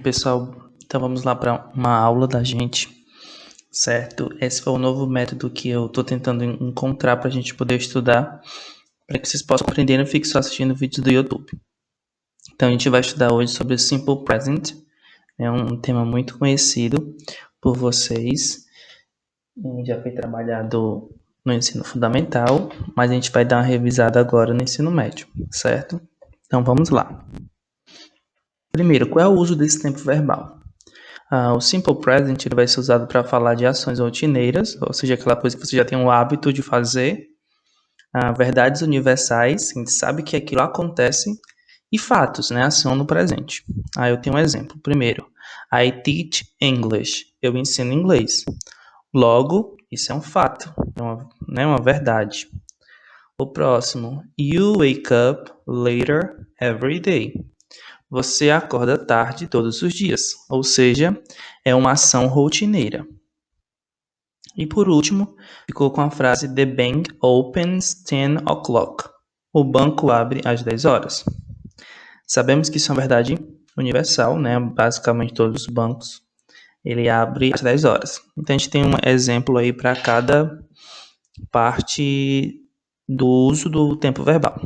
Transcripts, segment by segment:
Pessoal, então vamos lá para uma aula da gente, certo? Esse foi o novo método que eu estou tentando encontrar para a gente poder estudar, para que vocês possam aprender e não fiquem só assistindo vídeos do YouTube. Então a gente vai estudar hoje sobre o Simple Present, é um tema muito conhecido por vocês, já foi trabalhado no ensino fundamental, mas a gente vai dar uma revisada agora no ensino médio, certo? Então vamos lá. Primeiro, qual é o uso desse tempo verbal? O Simple Present ele vai ser usado para falar de ações rotineiras, ou seja, aquela coisa que você já tem o hábito de fazer, verdades universais, a gente sabe que aquilo acontece, e fatos, né, ação no presente. Eu tenho um exemplo. Primeiro, I teach English, eu ensino inglês. Logo, isso é um fato, uma verdade. O próximo, you wake up later every day. Você acorda tarde todos os dias, ou seja, é uma ação rotineira. E por último, ficou com a frase The bank opens 10 o'clock. O banco abre às 10 horas. Sabemos que isso é uma verdade universal, né? Basicamente todos os bancos ele abre às 10 horas. Então a gente tem um exemplo aí para cada parte do uso do tempo verbal.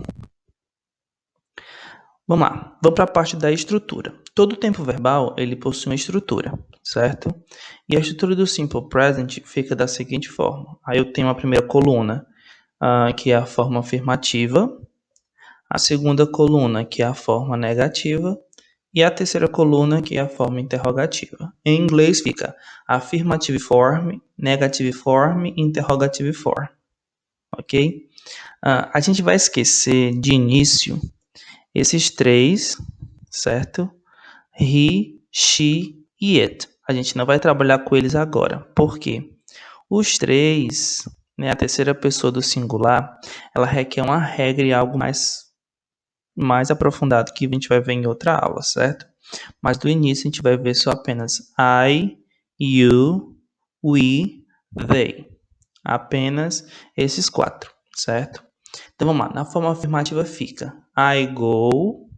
Vamos lá, vamos para a parte da estrutura. Todo tempo verbal, ele possui uma estrutura, certo? E a estrutura do Simple Present fica da seguinte forma. Aí eu tenho a primeira coluna, que é a forma afirmativa, a segunda coluna, que é a forma negativa, e a terceira coluna, que é a forma interrogativa. Em inglês fica affirmative form, negative form, interrogative form, ok? A gente vai esquecer de início esses três, certo? He, she e it. A gente não vai trabalhar com eles agora. Por quê? Os três, né, a terceira pessoa do singular, ela requer uma regra e algo mais aprofundado que a gente vai ver em outra aula, certo? Mas do início a gente vai ver só apenas I, you, we, they. Apenas esses quatro, certo? Então vamos lá. Na forma afirmativa fica I go,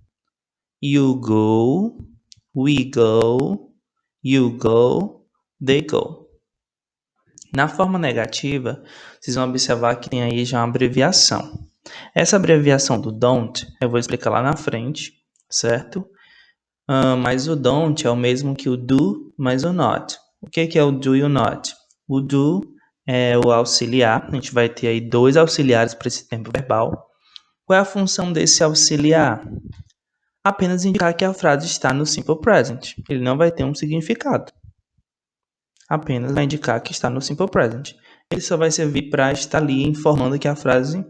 you go, we go, you go, they go. Na forma negativa, vocês vão observar que tem aí já uma abreviação. Essa abreviação do don't, eu vou explicar lá na frente, certo? Mas o don't é o mesmo que o do, mas o not. O que é o do e o not? O do é o auxiliar, a gente vai ter aí dois auxiliares para esse tempo verbal. Qual é a função desse auxiliar? Apenas indicar que a frase está no Simple Present. Ele não vai ter um significado. Apenas vai indicar que está no Simple Present. Ele só vai servir para estar ali informando que a frase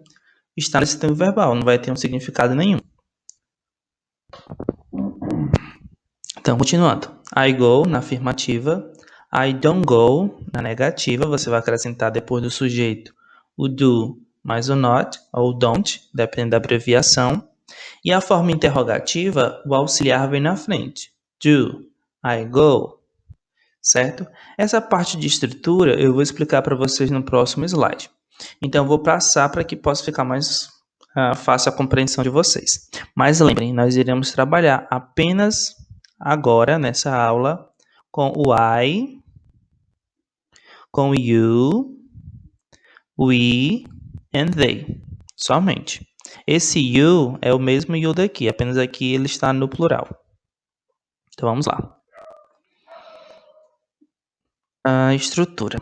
está nesse tempo verbal. Não vai ter um significado nenhum. Então, continuando. I go na afirmativa. I don't go na negativa. Você vai acrescentar depois do sujeito o do mais o not ou don't, dependendo da abreviação. E a forma interrogativa, o auxiliar vem na frente. Do, I go, certo? Essa parte de estrutura eu vou explicar para vocês no próximo slide. Então, eu vou passar para que possa ficar mais fácil a compreensão de vocês. Mas lembrem, nós iremos trabalhar apenas agora, nessa aula, com o I, com o you, we and they, somente. Esse you é o mesmo you daqui, apenas aqui ele está no plural. Então vamos lá. A estrutura.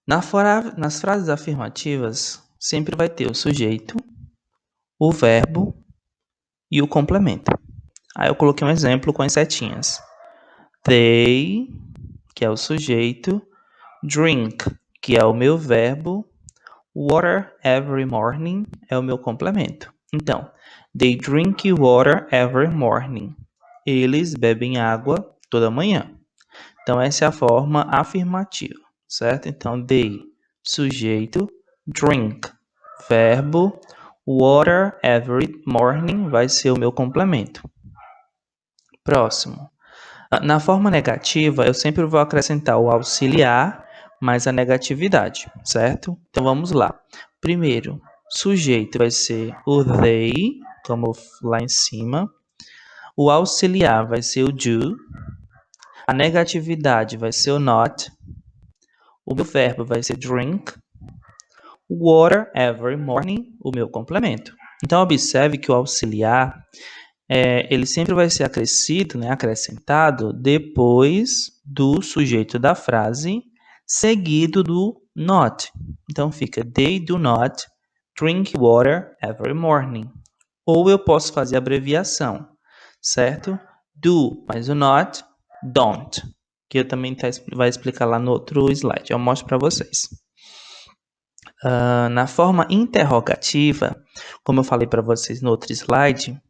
Nas frases afirmativas, sempre vai ter o sujeito, o verbo e o complemento. Aí eu coloquei um exemplo com as setinhas. They, que é o sujeito, drink, que é o meu verbo, water every morning é o meu complemento. Então, they drink water every morning. Eles bebem água toda manhã. Então, essa é a forma afirmativa, certo? Então, they, sujeito, drink, verbo, water every morning vai ser o meu complemento. Próximo. Na forma negativa, eu sempre vou acrescentar o auxiliar mais a negatividade, certo? Então, vamos lá. Primeiro, sujeito vai ser o they, como lá em cima. O auxiliar vai ser o do. A negatividade vai ser o not. O meu verbo vai ser drink. Water every morning, o meu complemento. Então, observe que o auxiliar, ele sempre vai ser acrescido, né, acrescentado, depois do sujeito da frase, seguido do not. Então, fica, they do not drink water every morning. Ou eu posso fazer a abreviação, certo? Do, mais o not, don't. Que eu também vai explicar lá no outro slide. Eu mostro para vocês. Na forma interrogativa, como eu falei para vocês no outro slide,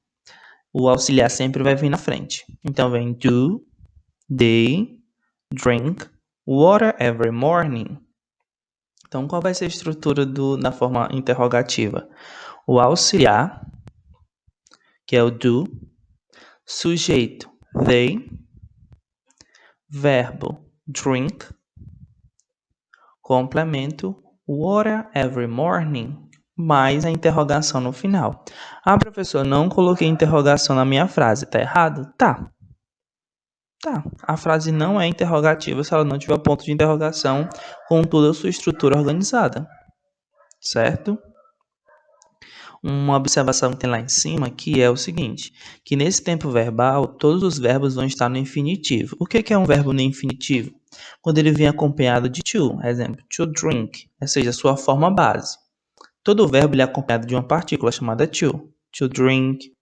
o auxiliar sempre vai vir na frente. Então, vem do, they, drink, water every morning. Então, qual vai ser a estrutura na forma interrogativa? O auxiliar, que é o do, sujeito, they, verbo, drink, complemento, water every morning, mais a interrogação no final. Ah, professor, não coloquei interrogação na minha frase, tá errado? Tá. A frase não é interrogativa se ela não tiver ponto de interrogação com toda a sua estrutura organizada, certo? Uma observação que tem lá em cima, que é o seguinte, que nesse tempo verbal, todos os verbos vão estar no infinitivo. O que é um verbo no infinitivo? Quando ele vem acompanhado de to, exemplo, to drink, ou seja, a sua forma base. Todo verbo ele é acompanhado de uma partícula chamada to drink,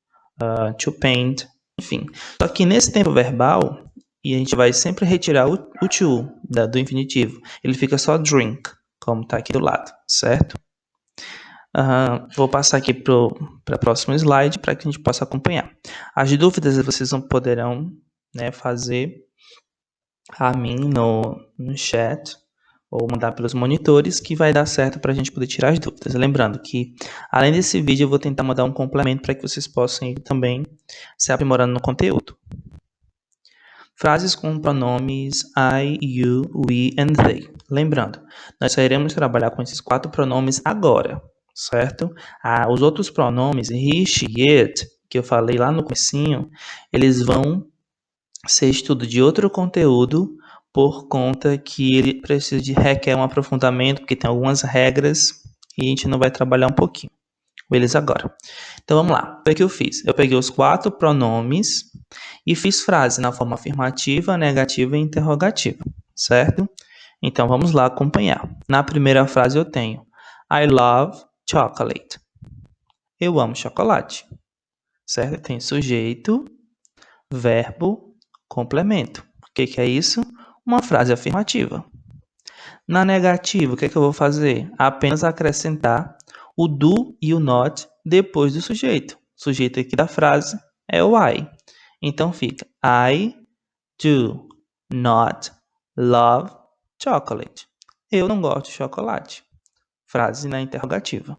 to paint, enfim. Só que nesse tempo verbal, e a gente vai sempre retirar o to do infinitivo, ele fica só drink, como está aqui do lado, certo? Vou passar aqui para o próximo slide para que a gente possa acompanhar. As dúvidas vocês poderão, né, fazer a mim no chat ou mandar pelos monitores, que vai dar certo para a gente poder tirar as dúvidas. Lembrando que, além desse vídeo, eu vou tentar mandar um complemento para que vocês possam ir também se aprimorando no conteúdo. Frases com pronomes I, you, we and they. Lembrando, nós só iremos trabalhar com esses 4 pronomes agora, certo? Os outros pronomes, he, she, it, que eu falei lá no comecinho, eles vão ser estudo de outro conteúdo, por conta que ele requer um aprofundamento, porque tem algumas regras e a gente não vai trabalhar um pouquinho com eles agora. Então vamos lá, o que eu fiz? Eu peguei os 4 pronomes e fiz frase na forma afirmativa, negativa e interrogativa, certo? Então vamos lá acompanhar. Na primeira frase eu tenho I love chocolate. Eu amo chocolate, certo? Tem sujeito, verbo, complemento. O que é isso? Uma frase afirmativa. Na negativa, o que eu vou fazer? Apenas acrescentar o do e o not depois do sujeito. O sujeito aqui da frase é o I. Então fica I do not love chocolate. Eu não gosto de chocolate. Frase na interrogativa.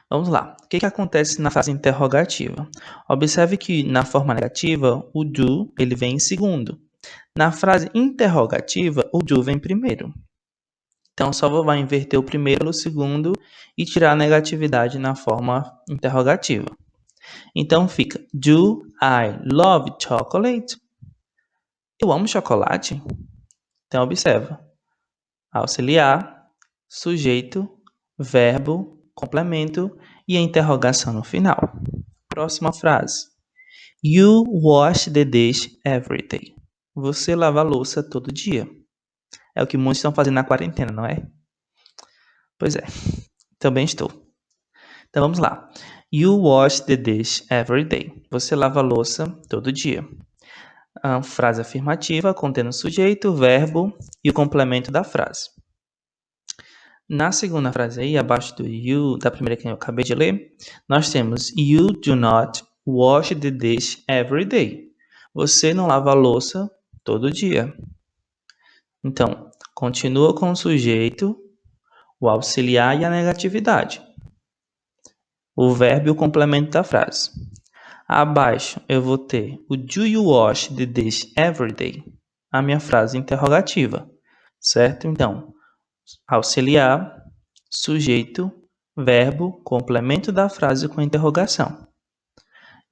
Vamos lá. O que acontece na frase interrogativa? Observe que na forma negativa, o do ele vem em segundo. Na frase interrogativa, o do vem primeiro. Então, só vou inverter o primeiro no segundo e tirar a negatividade na forma interrogativa. Então, fica do I love chocolate? Eu amo chocolate? Então, observa. Auxiliar, sujeito, verbo, complemento e a interrogação no final. Próxima frase. You wash the dish every day. Você lava a louça todo dia. É o que muitos estão fazendo na quarentena, não é? Pois é, também estou. Então vamos lá. You wash the dish every day. Você lava a louça todo dia. A frase afirmativa contendo o sujeito, o verbo e o complemento da frase. Na segunda frase aí, abaixo do you, da primeira que eu acabei de ler, nós temos You do not wash the dish every day. Você não lava a louça todo dia. Então, continua com o sujeito, o auxiliar e a negatividade. O verbo e o complemento da frase. Abaixo eu vou ter o Do you wash the dish every day? A minha frase interrogativa, certo? Então, auxiliar, sujeito, verbo, complemento da frase com interrogação.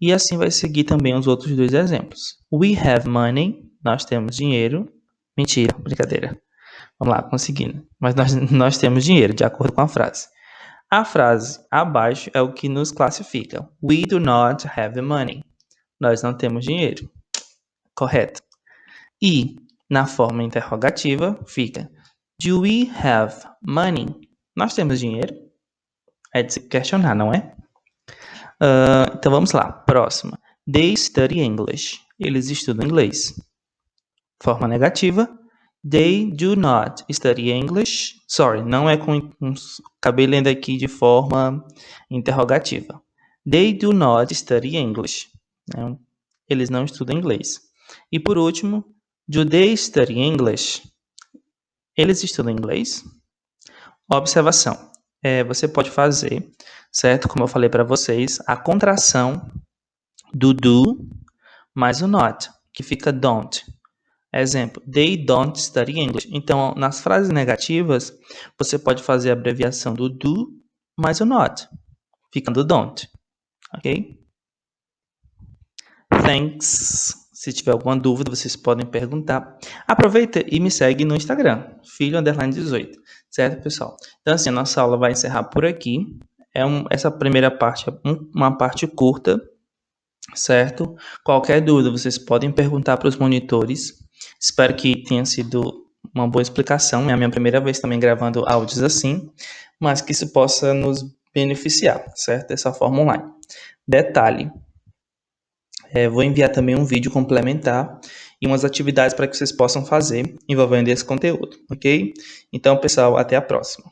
E assim vai seguir também os outros dois exemplos. We have money, nós temos dinheiro. Mentira, brincadeira. Vamos lá, conseguindo. Mas nós temos dinheiro, de acordo com a frase. A frase abaixo é o que nos classifica. We do not have money. Nós não temos dinheiro. Correto. E na forma interrogativa fica Do we have money? Nós temos dinheiro? É de se questionar, não é? Então vamos lá. Próxima. They study English. Eles estudam inglês. Forma negativa. They do not study English. Sorry, não é com. Acabei lendo aqui de forma interrogativa. They do not study English. Eles não estudam inglês. E por último, do they study English? Eles estudam inglês? Observação. Você pode fazer, certo? Como eu falei para vocês, a contração do do mais o not, que fica don't. Exemplo, they don't study English. Então, nas frases negativas, você pode fazer a abreviação do do mais o not, ficando don't. Ok? Thanks. Se tiver alguma dúvida, vocês podem perguntar. Aproveita e me segue no Instagram, filho_18. Certo, pessoal? Então, assim, a nossa aula vai encerrar por aqui. Essa primeira parte é uma parte curta, certo? Qualquer dúvida, vocês podem perguntar para os monitores. Espero que tenha sido uma boa explicação. É a minha primeira vez também gravando áudios assim, mas que isso possa nos beneficiar, certo? Dessa forma online. Detalhe. Vou enviar também um vídeo complementar e umas atividades para que vocês possam fazer envolvendo esse conteúdo, ok? Então, pessoal, até a próxima.